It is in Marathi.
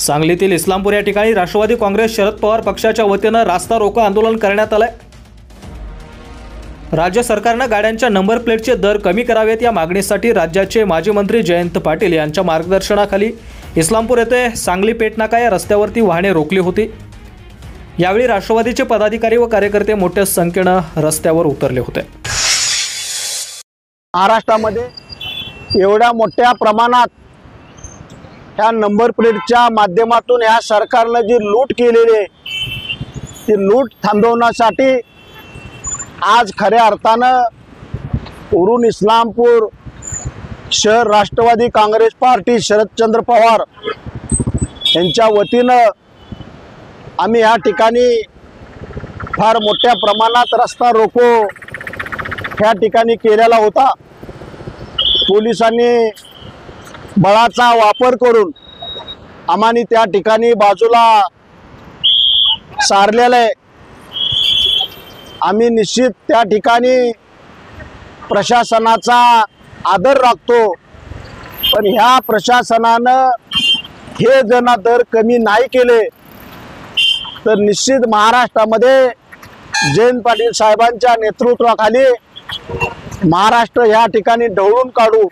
सांगलीतील इस्लामपूर या ठिकाणी राष्ट्रवादी काँग्रेस शरद पवार पक्षाच्या वतीनं रास्ता रोको आंदोलन करण्यात आलंय। राज्य सरकारनं गाड्यांच्या नंबर प्लेटचे दर कमी करावेत या मागणीसाठी राज्याचे माजी मंत्री जयंत पाटील यांच्या मार्गदर्शनाखाली इस्लामपूर येथे सांगली पेठ नाका या रस्त्यावरती वाहने रोखली होती। यावेळी राष्ट्रवादीचे पदाधिकारी व कार्यकर्ते मोठ्या संख्येने रस्त्यावर उतरले होते। महाराष्ट्रामध्ये एवढ्या मोठ्या प्रमाणात ह्या नंबर प्लेटच्या माध्यमातून ह्या सरकारने जी लूट केलेली आहे ती लूट थांबवण्यासाठी आज खऱ्या अर्थानं उरून इस्लामपूर शहर राष्ट्रवादी काँग्रेस पार्टी शरदचंद्र पवार यांच्या वतीनं आम्ही या ठिकाणी फार मोठ्या प्रमाणात रस्ता रोको ह्या ठिकाणी केलेला होता। पोलिसांनी बळाचा वापर करून आम्हानी त्या ठिकाणी बाजूला सारलेलं आहे। आम्ही निश्चित त्या ठिकाणी प्रशासनाचा आदर राखतो, पण ह्या प्रशासनानं हे जर दर कमी नाही केले तर निश्चित महाराष्ट्रामध्ये जयंत पाटील साहेबांच्या नेतृत्वाखाली महाराष्ट्र ह्या ठिकाणी ढवळून काढू